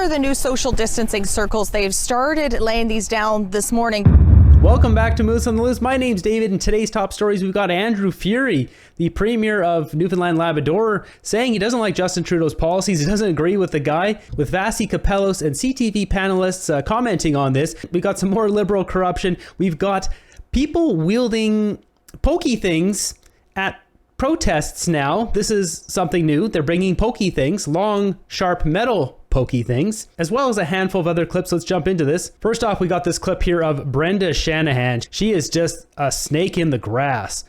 are the new social distancing circles. They've started laying these down this morning. Welcome back to Moose on the Loose. My name's David, and today's top stories, we've got Andrew Furey, the Premier of Newfoundland Labrador, saying he doesn't like Justin Trudeau's policies. He doesn't agree with the guy, with Vasi Kapelos and CTV panelists commenting on this. We got some more liberal corruption. We've got people wielding pokey things at protests now. This is something new. They're bringing pokey things, long, sharp metal pokey things, as well as a handful of other clips. Let's jump into this. First off, we got this clip here of Brenda Shanahan. She is just a snake in the grass.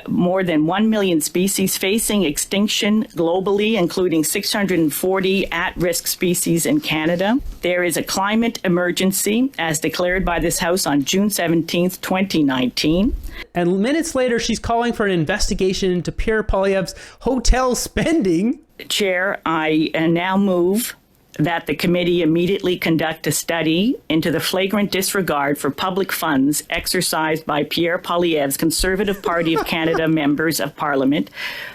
More than 1 million species facing extinction globally, including 640 at-risk species in Canada. There is a climate emergency, as declared by this House on June 17th, 2019. And minutes later, she's calling for an investigation into Pierre Poilievre's hotel spending. Chair, I now move that the committee immediately conduct a study into the flagrant disregard for public funds exercised by Pierre Poilievre's Conservative Party of Canada members of Parliament,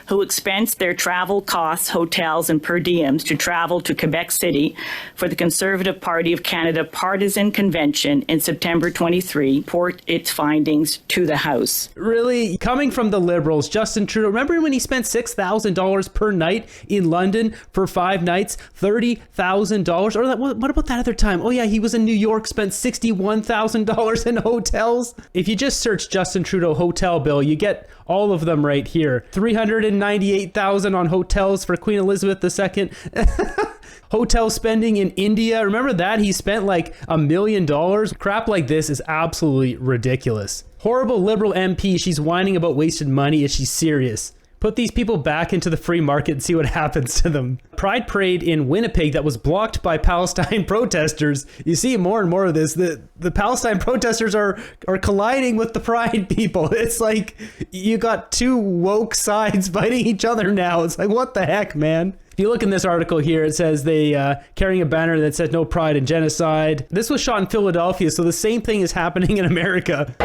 who expensed their travel costs, hotels, and per diems to travel to Quebec City for the Conservative Party of Canada partisan convention in September 23, report its findings to the House. Really? Coming from the Liberals, Justin Trudeau, remember when he spent $6,000 per night in London for 5 nights, $30,000? Or what about that other time? Oh yeah, he was in New York, spent $61,000 in hotels. If you just search Justin Trudeau hotel bill, you get all of them right here. $398,000 on hotels for Queen Elizabeth II. Hotel spending in India. Remember that? He spent like $1 million. Crap like this is absolutely ridiculous. Horrible Liberal MP. She's whining about wasted money. Is she serious? Put these people back into the free market and see what happens to them. Pride parade in Winnipeg that was blocked by Palestine protesters. You see more and more of this. The Palestine protesters are colliding with the Pride people. It's like you got two woke sides fighting each other now. It's like, what the heck, man? If you look in this article here, it says they carrying a banner that says no pride in genocide. This was shot in Philadelphia, so the same thing is happening in America.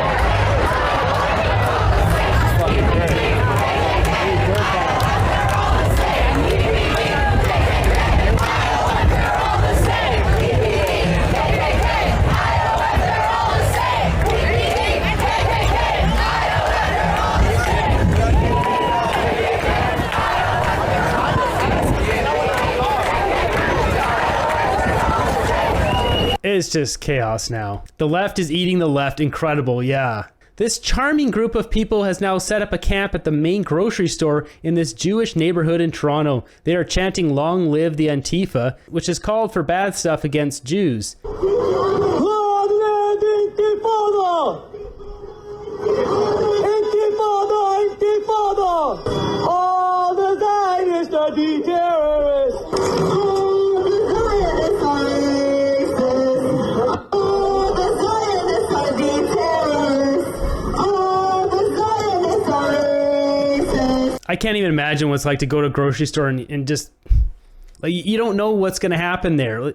It's just chaos now. The left is eating the left. Incredible, yeah. This charming group of people has now set up a camp at the main grocery store in this Jewish neighborhood in Toronto. They are chanting "Long live the Antifa," which is called for bad stuff against Jews. All the Zionists are the terrorists. I can't even imagine what it's like to go to a grocery store and just, like, you don't know what's going to happen there.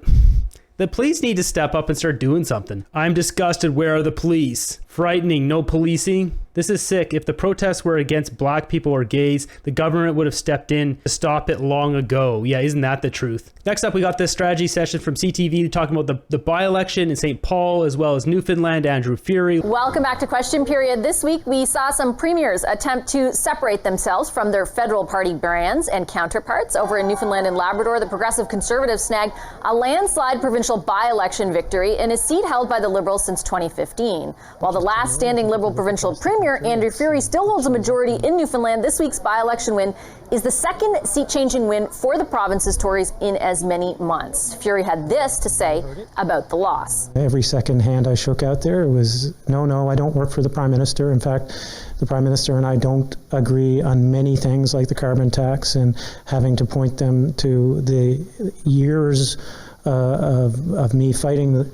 The police need to step up and start doing something. I'm disgusted. Where are the police? Frightening. No policing. This is sick. If the protests were against black people or gays, the government would have stepped in to stop it long ago. Yeah, isn't that the truth? Next up, we got this strategy session from CTV talking about the by-election in St. Paul as well as Newfoundland. Andrew Furey. Welcome back to Question Period. This week, we saw some premiers attempt to separate themselves from their federal party brands and counterparts. Over in Newfoundland and Labrador, the Progressive Conservatives snagged a landslide provincial by-election victory in a seat held by the Liberals since 2015. While the last standing Liberal provincial premier, Andrew Furey, still holds a majority in Newfoundland, this week's by-election win is the second seat-changing win for the province's Tories in as many months. Furey had this to say about the loss. Every second hand I shook out there, it was, no, I don't work for the Prime Minister. In fact, the Prime Minister and I don't agree on many things like the carbon tax, and having to point them to the years of me fighting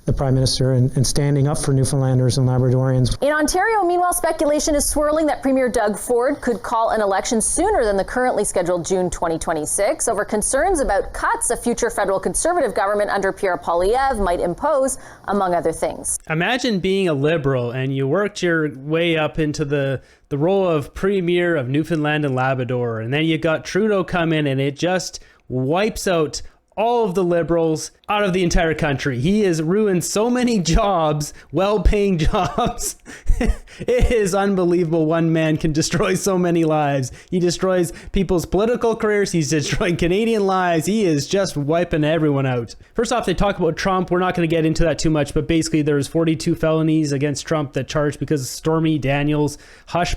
the Prime Minister and standing up for Newfoundlanders and Labradorians. In Ontario, meanwhile, speculation is swirling that Premier Doug Ford could call an election sooner than the currently scheduled June 2026 over concerns about cuts a future federal Conservative government under Pierre Poilievre might impose, among other things. Imagine being a Liberal and you worked your way up into the role of Premier of Newfoundland and Labrador, and then you got Trudeau come in and it just wipes out all of the Liberals out of the entire country. He has ruined so many jobs, well-paying jobs. It is unbelievable. One man can destroy so many lives. He destroys people's political careers. He's destroying Canadian lives. He is just wiping everyone out. First off, they talk about Trump. We're not going to get into that too much, but basically there's 42 felonies against Trump that charged because of Stormy Daniels' hush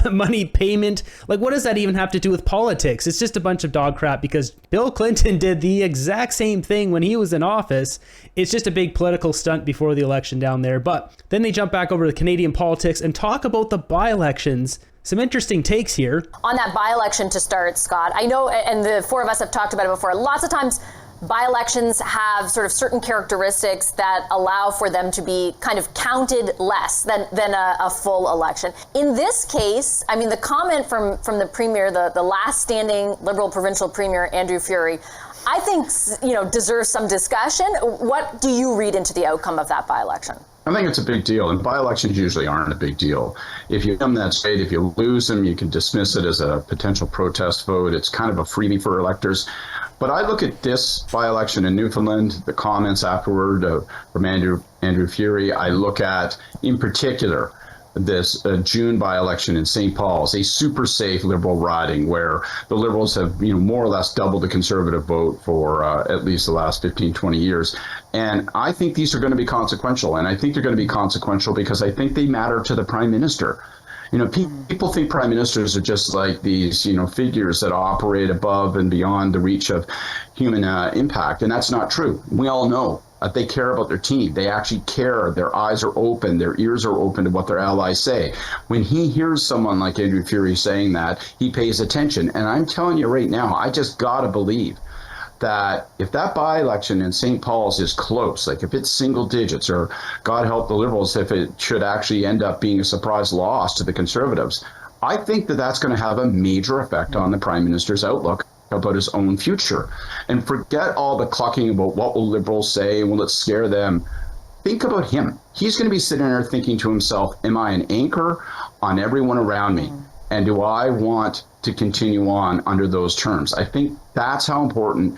money payment. Like, what does that even have to do with politics? It's just a bunch of dog crap because Bill Clinton did the exact same thing when he was in office. It's just a big political stunt before the election down there. But then they jump back over to Canadian politics and talk about the by-elections. Some interesting takes here. On that by-election to start, Scott, I know, and the four of us have talked about it before, lots of times by-elections have sort of certain characteristics that allow for them to be kind of counted less than a full election. In this case, I mean, the comment from the Premier, the last standing Liberal provincial Premier, Andrew Furey, I think, deserves some discussion. What do you read into the outcome of that by-election? I think it's a big deal, and by-elections usually aren't a big deal. If you win that state, if you lose them, you can dismiss it as a potential protest vote. It's kind of a freebie for electors. But I look at this by-election in Newfoundland, the comments afterward from Andrew Furey. I look at, in particular, this June by-election in St. Paul's, a super safe Liberal riding where the Liberals have, more or less doubled the Conservative vote for at least the last 15, 20 years. And I think these are going to be consequential. And I think they're going to be consequential because I think they matter to the Prime Minister. People think prime ministers are just like these, figures that operate above and beyond the reach of human impact. And that's not true. We all know that they care about their team. They actually care. Their eyes are open. Their ears are open to what their allies say. When he hears someone like Andrew Furey saying that, he pays attention. And I'm telling you right now, I just got to believe that if that by-election in St. Paul's is close, like if it's single digits, or God help the Liberals if it should actually end up being a surprise loss to the Conservatives, I think that that's going to have a major effect on the Prime Minister's outlook about his own future. And forget all the clucking about what will Liberals say and will it scare them. Think about him. He's going to be sitting there thinking to himself, am I an anchor on everyone around me? And do I want to continue on under those terms? I think that's how important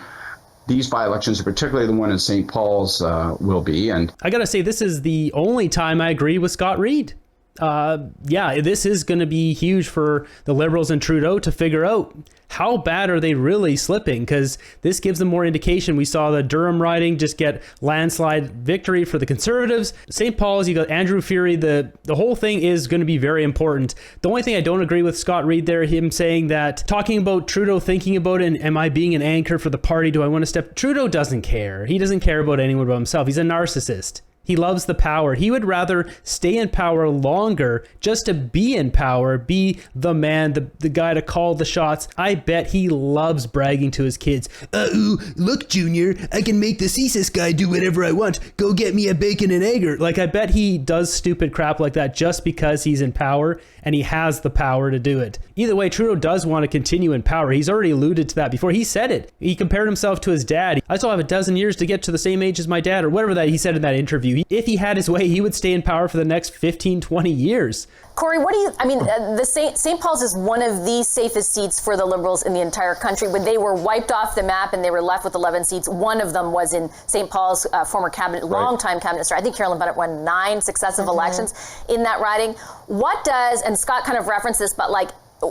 these by-elections, particularly the one in St. Paul's, will be. And I got to say, this is the only time I agree with Scott Reid. This is going to be huge for the Liberals and Trudeau to figure out how bad are they really slipping, because this gives them more indication. We saw the Durham riding just get landslide victory for the Conservatives. St. Paul's, you got Andrew Furey. The whole thing is going to be very important. The only thing I don't agree with Scott Reid there, him saying that, talking about Trudeau thinking about it, and am I being an anchor for the party? Do I want to step? Trudeau doesn't care. He doesn't care about anyone but himself. He's a narcissist. He loves the power. He would rather stay in power longer just to be in power, be the man, the guy to call the shots. I bet he loves bragging to his kids. Look, Junior, I can make the CSIS guy do whatever I want. Go get me a bacon and egger. Like, I bet he does stupid crap like that just because he's in power and he has the power to do it. Either way, Trudeau does want to continue in power. He's already alluded to that before. He said it. He compared himself to his dad. I still have a dozen years to get to the same age as my dad, or whatever that he said in that interview. If he had his way, he would stay in power for the next 15, 20 years. Corey, the St. Paul's is one of the safest seats for the Liberals in the entire country. When they were wiped off the map and they were left with 11 seats, one of them was in St. Paul's, former cabinet, longtime cabinet minister. I think Carolyn Bennett won 9 successive elections in that riding. What does, and Scott kind of referenced this, but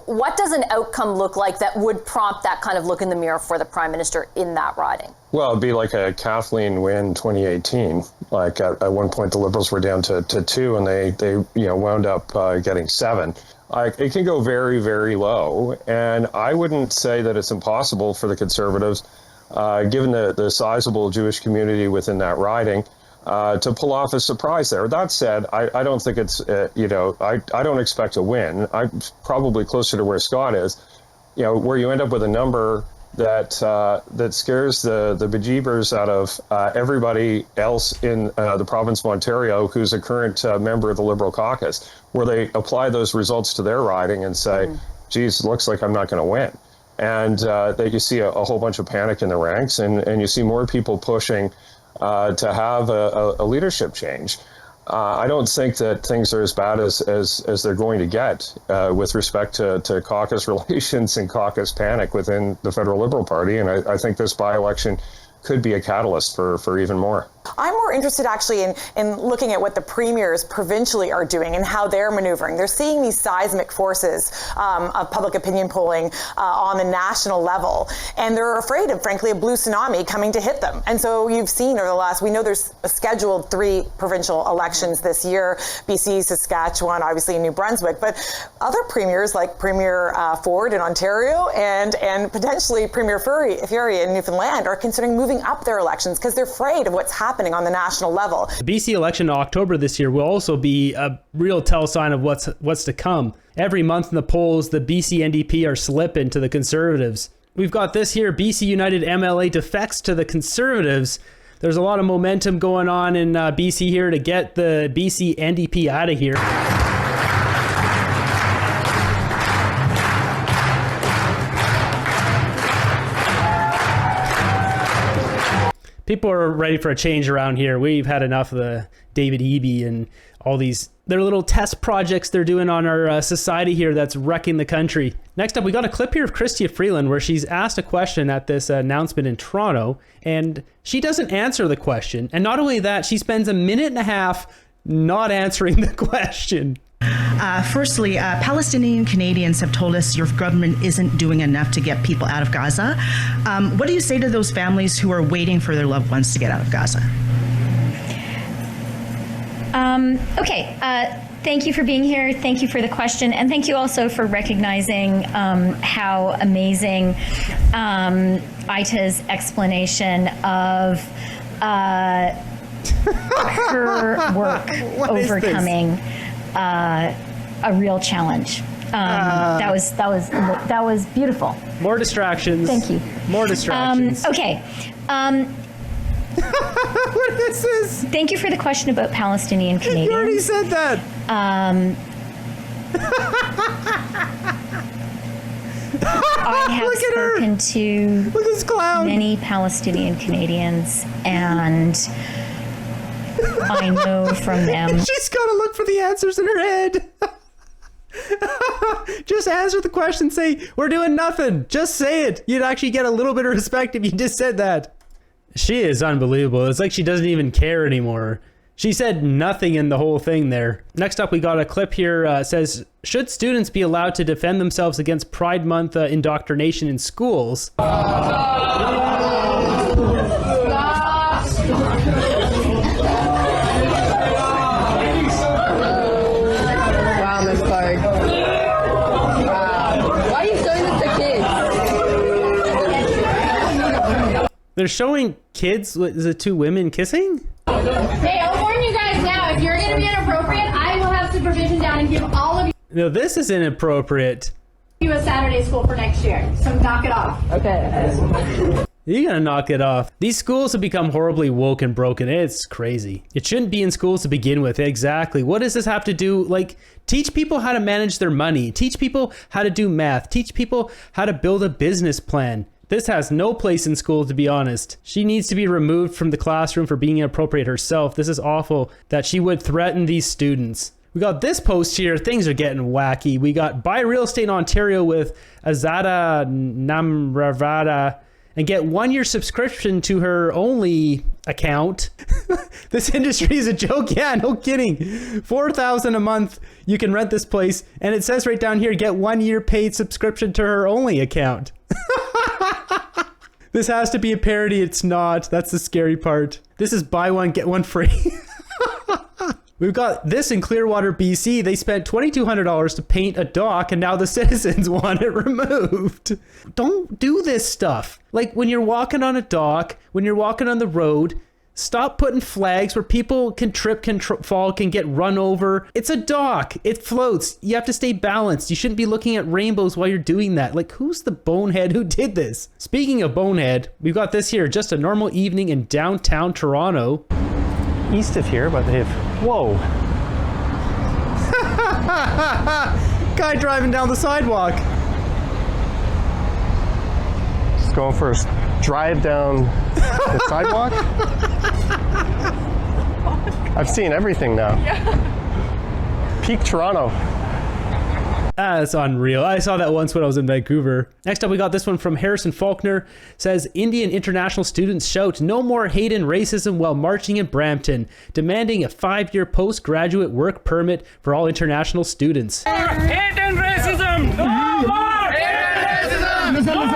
what does an outcome look like that would prompt that kind of look in the mirror for the Prime Minister in that riding? Well, it'd be like a Kathleen win 2018. Like at one point, the Liberals were down to 2, and they wound up getting 7. It can go very, very low, and I wouldn't say that it's impossible for the Conservatives, given the sizable Jewish community within that riding, to pull off a surprise there. That said, I don't think it's, I don't expect a win. I'm probably closer to where Scott is, where you end up with a number that scares the bejeebers out of everybody else in the province of Ontario who's a current member of the Liberal caucus, where they apply those results to their riding and say, geez, it looks like I'm not going to win. And that you see a whole bunch of panic in the ranks, and you see more people pushing to have a leadership change. I don't think that things are as bad as they're going to get with respect to caucus relations and caucus panic within the federal Liberal Party. And I think this by-election could be a catalyst for even more. I'm more interested actually in looking at what the premiers provincially are doing and how they're maneuvering. They're seeing these seismic forces of public opinion polling on the national level, and they're afraid of, frankly, a blue tsunami coming to hit them. And so you've seen over the last, we know there's scheduled 3 provincial elections this year, BC, Saskatchewan, obviously New Brunswick, but other premiers like Premier Ford in Ontario and potentially Premier Fury in Newfoundland are considering moving up their elections because they're afraid of what's happening on the national level. The BC election in October this year will also be a real tell sign of what's to come. Every month in the polls, the BC NDP are slipping to the Conservatives. We've got this here, BC United MLA defects to the Conservatives. There's a lot of momentum going on in BC here to get the BC NDP out of here. People are ready for a change around here. We've had enough of the David Eby and all these, their little test projects they're doing on our society here that's wrecking the country. Next up, we got a clip here of Chrystia Freeland where she's asked a question at this announcement in Toronto, and she doesn't answer the question. And not only that, she spends a minute and a half not answering the question. Firstly, Palestinian Canadians have told us your government isn't doing enough to get people out of Gaza. What do you say to those families who are waiting for their loved ones to get out of Gaza? Thank you for being here. Thank you for the question. And thank you also for recognizing how amazing Aita's explanation of her work overcoming a real challenge. That was beautiful. More distractions. Thank you. More distractions. What is this? Thank you for the question about Palestinian Canadians. You already said that. I have spoken to many Palestinian Canadians, and I know from them. She's got to look for the answers in her head. Just answer the question. Say, we're doing nothing. Just say it. You'd actually get a little bit of respect if you just said that. She is unbelievable. It's like she doesn't even care anymore. She said nothing in the whole thing there. Next up, we got a clip here. Says, should students be allowed to defend themselves against Pride Month indoctrination in schools? They're showing kids, is it 2 women kissing? Hey, I'll warn you guys now, if you're going to be inappropriate, I will have supervision down and give all of you No, this is inappropriate. a Saturday school for next year, so knock it off. Okay. You're gonna knock it off. These schools have become horribly woke and broken. It's crazy. It shouldn't be in schools to begin with. Exactly. What does this have to do? Like, teach people how to manage their money. Teach people how to do math. Teach people how to build a business plan. This has no place in school, to be honest. She needs to be removed from the classroom for being inappropriate herself. This is awful that she would threaten these students. We got this post here. Things are getting wacky. We got buy real estate in Ontario with Azada Namravada and get 1-year subscription to her only account. This industry is a joke. Yeah, no kidding. $4,000 a month. You can rent this place. And it says right down here, get 1-year paid subscription to her only account. This has to be a parody. It's not. That's the scary part. This is buy one, get one free. We've got this in Clearwater, BC. They spent $2,200 to paint a dock, and now the citizens want it removed. Don't do this stuff. Like, when you're walking on a dock, when you're walking on the road, stop putting flags where people can trip, can fall, can get run over. It's a dock. It floats. You have to stay balanced. You shouldn't be looking at rainbows while you're doing that. Like, who's the bonehead who did this? Speaking of bonehead, we've got this here. Just a normal evening in downtown Toronto. East of here, but they've... Whoa. Guy driving down the sidewalk. Just going for a drive down the sidewalk. I've seen everything now. Yeah. Peak Toronto. That's unreal. I saw that once when I was in Vancouver. Next up, we got this one from Harrison Faulkner. Says, Indian international students shout no more hate and racism while marching in Brampton, demanding a 5-year postgraduate work permit for all international students. Hate and racism! No more! Hate and racism!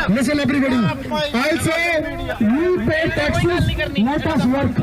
Listen everybody, I say we pay taxes, let us work.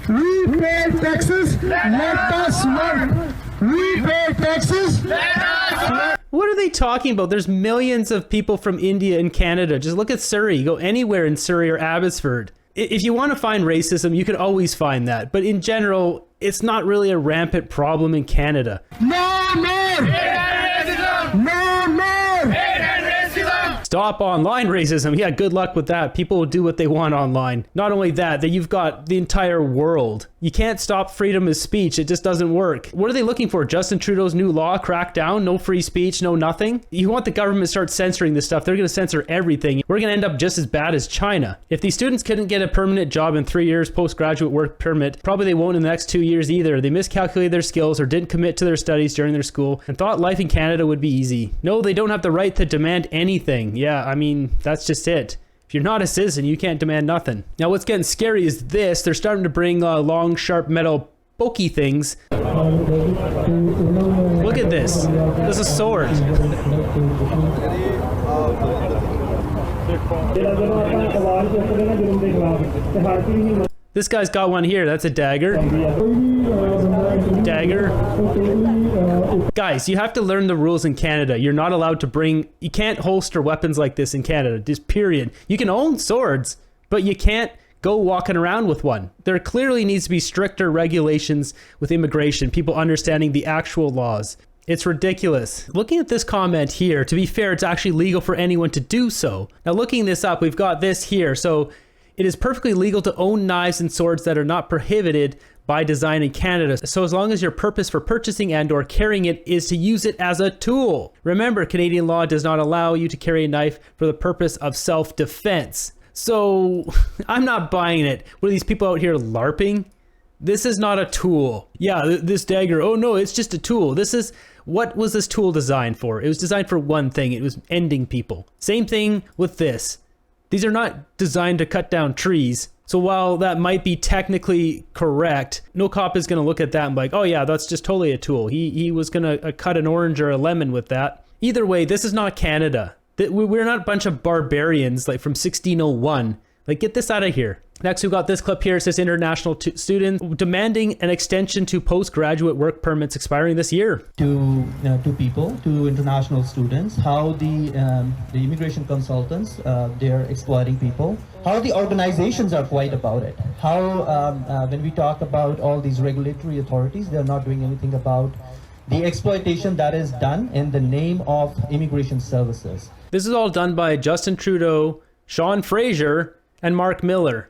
We pay taxes, let us work. We pay taxes, let us work. What are they talking about? There's millions of people from India and Canada. Just look at Surrey. Go anywhere in Surrey or Abbotsford. If you want to find racism, you can always find that. But in general, it's not really a rampant problem in Canada. No more! Hate and racism! No more! Hate and racism! Stop online racism. Yeah, good luck with that. People will do what they want online. Not only that you've got the entire world. You can't stop freedom of speech. It just doesn't work. What are they looking for? Justin Trudeau's new law, crack down, no free speech, no nothing? You want the government to start censoring this stuff. They're going to censor everything. We're going to end up just as bad as China. If these students couldn't get a permanent job in 3 years postgraduate work permit, probably they won't in the next 2 years either. They miscalculated their skills or didn't commit to their studies during their school and thought life in Canada would be easy. No, they don't have the right to demand anything. Yeah, I mean, that's just it. If you're not a citizen, you can't demand nothing. Now, what's getting scary is this. They're starting to bring long, sharp metal pokey things. Look at this. There's a sword. This guy's got one here. That's a dagger. Dagger. Guys, you have to learn the rules in Canada. You're not allowed to you can't holster weapons like this in Canada, just period. You can own swords, but you can't go walking around with one. There clearly needs to be stricter regulations with immigration, people understanding the actual laws. It's ridiculous. Looking at this comment here, to be fair, it's actually legal for anyone to do so. Now, looking this up, we've got this here. So it is perfectly legal to own knives and swords that are not prohibited by design in Canada, so as long as your purpose for purchasing and or carrying it is to use it as a tool. Remember, Canadian law does not allow you to carry a knife for the purpose of self-defense. So I'm not buying it. What are these people out here LARPing? This is not a tool. Yeah, this dagger, oh no, it's just a tool. What was this tool designed for? It was designed for one thing. It was ending people. Same thing with this. These are not designed to cut down trees. So while that might be technically correct, no cop is going to look at that and be like, oh yeah, that's just totally a tool. He was going to cut an orange or a lemon with that. Either way, this is not Canada. We're not a bunch of barbarians like from 1601. Like, get this out of here. Next, we've got this clip here. It says international students demanding an extension to postgraduate work permits expiring this year. To international students, how the immigration consultants, they're exploiting people. How the organizations are quiet about it. How when we talk about all these regulatory authorities, they're not doing anything about the exploitation that is done in the name of immigration services. This is all done by Justin Trudeau, Sean Fraser, and Mark Miller.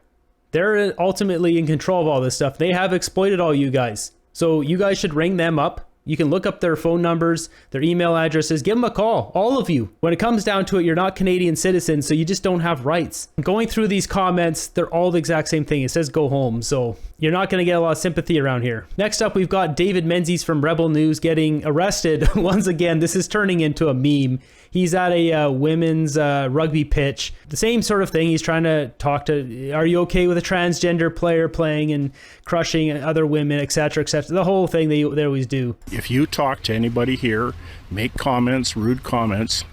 They're ultimately in control of all this stuff. They have exploited all you guys. So you guys should ring them up. You can look up their phone numbers, their email addresses, give them a call, all of you. When it comes down to it, you're not Canadian citizens, so you just don't have rights. Going through these comments, they're all the exact same thing. It says go home, so you're not going to get a lot of sympathy around here. Next up, we've got David Menzies from Rebel News getting arrested. Once again, this is turning into a meme. He's at a women's rugby pitch. The same sort of thing. He's trying to talk to, are you okay with a transgender player playing and crushing other women, etc., etc. The whole thing they always do. If you talk to anybody here, make comments, rude comments,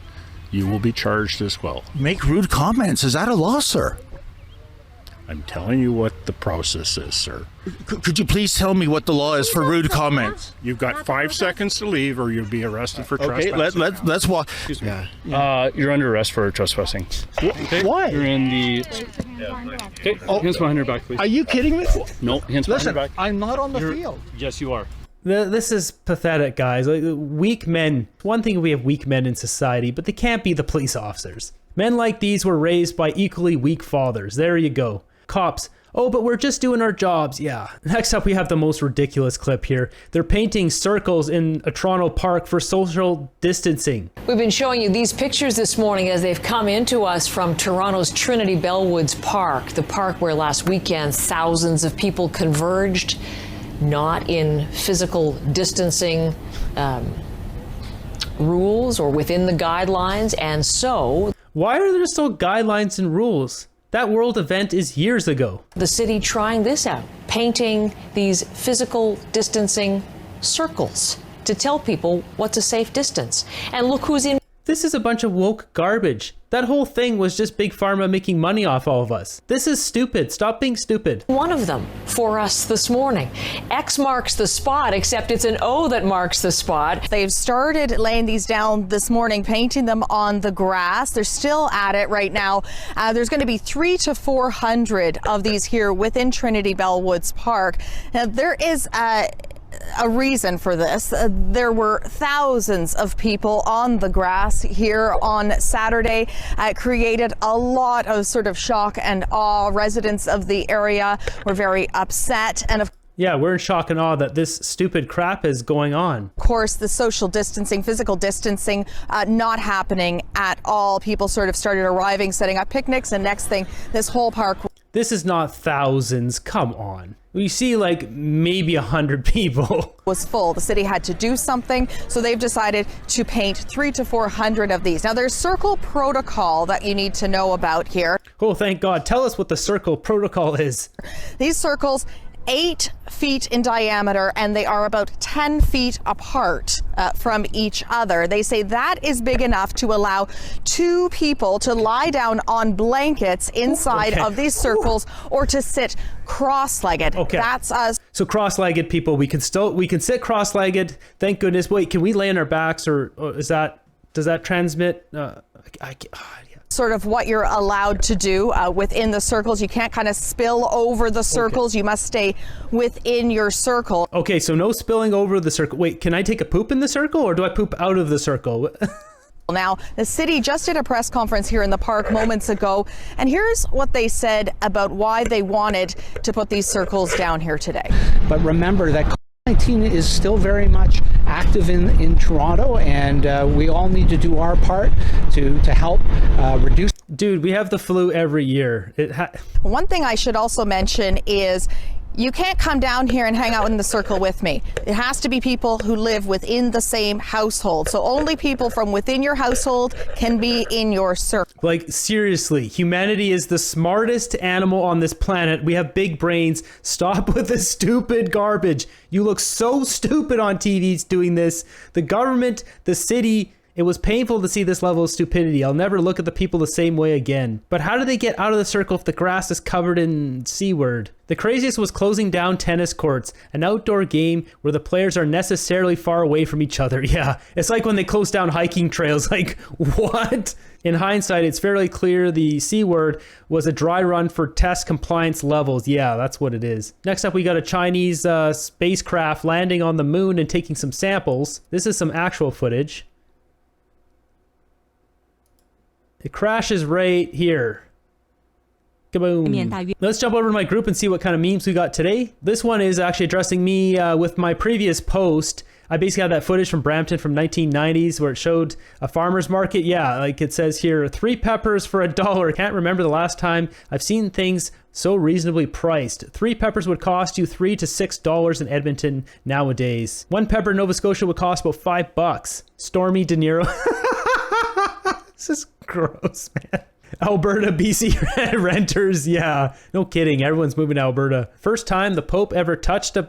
you will be charged as well. Make rude comments? Is that a law, sir? I'm telling you what the process is, sir. Could you please tell me what the law is for rude comments? You've got 5 seconds to leave or you'll be arrested for trespassing. Okay, let's walk. Excuse me. Yeah. You're under arrest for trespassing. Okay. Why? You're in the... Okay, hands behind your back, please. Are you kidding me? No, hands behind your back. I'm not on the field. Yes, you are. This is pathetic, guys. Like, weak men. One thing, we have weak men in society, but they can't be the police officers. Men like these were raised by equally weak fathers. There you go. Cops, oh, but we're just doing our jobs. Yeah. Next up, we have the most ridiculous clip here. They're painting circles in a Toronto park for social distancing. We've been showing you these pictures this morning as they've come into us from Toronto's Trinity Bellwoods Park, the park where last weekend thousands of people converged not in physical distancing rules or within the guidelines, and so why are there still guidelines and rules? That world event is years ago. The city trying this out, painting these physical distancing circles to tell people what's a safe distance. And look who's in. This is a bunch of woke garbage. That whole thing was just Big Pharma making money off all of us. This is stupid. Stop being stupid. One of them for us this morning. X marks the spot, except it's an O that marks the spot. They've started laying these down this morning, painting them on the grass. They're still at it right now. There's going to be 300 to 400 of these here within Trinity Bellwoods Park. Now, there is a reason for this. There were thousands of people on the grass here on Saturday. It created a lot of sort of shock and awe. Residents of the area were very upset, and yeah, we're in shock and awe that this stupid crap is going on. Of course, the social distancing, physical distancing, not happening at all. People sort of started arriving, setting up picnics, and next thing, this whole park. This is not thousands. Come on. We see like maybe 100 people. Was full. The city had to do something, so they've decided to paint 300 to 400 of these. Now, there's circle protocol that you need to know about here. Oh, thank God. Tell us what the circle protocol is. These circles, 8 feet in diameter, and they are about 10 feet apart from each other. They say that is big enough to allow 2 people to lie down on blankets inside of these circles or to sit cross-legged. Okay. That's us. So cross-legged people, we can sit cross-legged. Thank goodness. Wait, can we lay on our backs, or does that transmit? Sort of what you're allowed to do within the circles. You can't kind of spill over the circles. Okay. You must stay within your circle. Okay, so no spilling over the circle. Wait, can I take a poop in the circle, or do I poop out of the circle? Now, the city just did a press conference here in the park moments ago, and here's what they said about why they wanted to put these circles down here today. But remember that COVID-19 is still very much active in Toronto, and we all need to do our part to help reduce. Dude, we have the flu every year. One thing I should also mention is you can't come down here and hang out in the circle with me. It has to be people who live within the same household. So only people from within your household can be in your circle. Like, seriously, humanity is the smartest animal on this planet. We have big brains. Stop with this stupid garbage. You look so stupid on TVs doing this. The government, the city. It was painful to see this level of stupidity. I'll never look at the people the same way again. But how do they get out of the circle if the grass is covered in C-word? The craziest was closing down tennis courts, an outdoor game where the players are necessarily far away from each other. Yeah, it's like when they close down hiking trails. Like, what? In hindsight, it's fairly clear the C-word was a dry run for test compliance levels. Yeah, that's what it is. Next up, we got a Chinese spacecraft landing on the moon and taking some samples. This is some actual footage. It crashes right here. Kaboom. Let's jump over to my group and see what kind of memes we got today. This one is actually addressing me with my previous post. I basically had that footage from Brampton from 1990s where it showed a farmer's market. Yeah, like it says here, 3 peppers for $1. Can't remember the last time I've seen things so reasonably priced. 3 peppers would cost you $3 to $6 in Edmonton nowadays. 1 pepper in Nova Scotia would cost about $5. Stormy De Niro. This is gross, man. Alberta, BC renters. Yeah, no kidding. Everyone's moving to Alberta. First time the Pope ever touched a...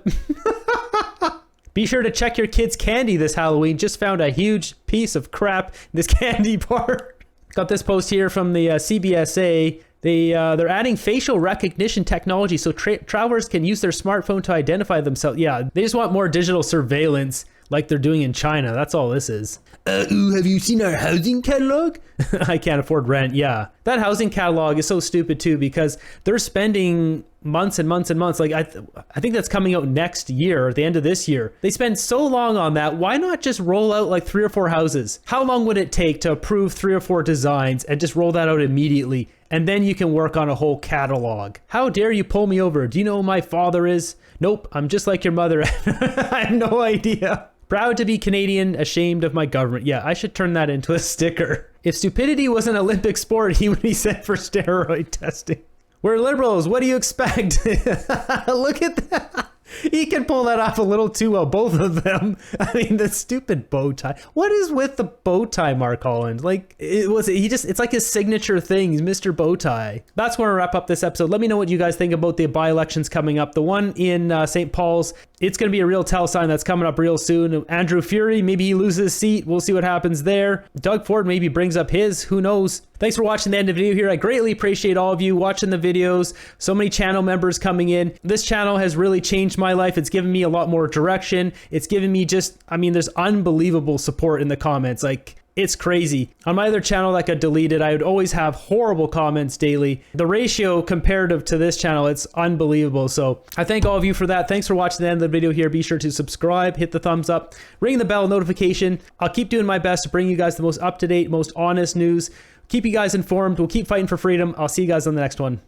Be sure to check your kids' candy this Halloween. Just found a huge piece of crap in this candy bar. Got this post here from the CBSA. They're adding facial recognition technology so travelers can use their smartphone to identify themselves. Yeah, they just want more digital surveillance like they're doing in China. That's all this is. Have you seen our housing catalog? I can't afford rent. Yeah, that housing catalog is so stupid too because they're spending months and months and months. Like I think that's coming out next year, at the end of this year. They spend so long on that. Why not just roll out like 3 or 4 houses? How long would it take to approve 3 or 4 designs and just roll that out immediately? And then you can work on a whole catalog. How dare you pull me over? Do you know who my father is? Nope, I'm just like your mother. I have no idea. Proud to be Canadian, ashamed of my government. Yeah, I should turn that into a sticker. If stupidity was an Olympic sport, he would be sent for steroid testing. We're liberals. What do you expect? Look at that. He can pull that off a little too well, both of them. I mean, the stupid bow tie. What is with the bow tie, Mark Holland? Like, it's like his signature thing. He's Mr. Bow Tie. That's where I wrap up this episode. Let me know what you guys think about the by-elections coming up. The one in St. Paul's, it's going to be a real tell sign that's coming up real soon. Andrew Fury, maybe he loses his seat. We'll see what happens there. Doug Ford maybe brings up his. Who knows? Thanks for watching the end of the video here. I greatly appreciate all of you watching the videos. So many channel members coming in. This channel has really changed my life. It's given me a lot more direction. It's given me there's unbelievable support in the comments. Like, it's crazy. On my other channel that got deleted, I would always have horrible comments daily. The ratio comparative to this channel, it's unbelievable. So I thank all of you for that. Thanks for watching the end of the video here. Be sure to subscribe, hit the thumbs up, ring the bell notification. I'll keep doing my best to bring you guys the most up-to-date, most honest news. Keep you guys informed. We'll keep fighting for freedom. I'll see you guys on the next one.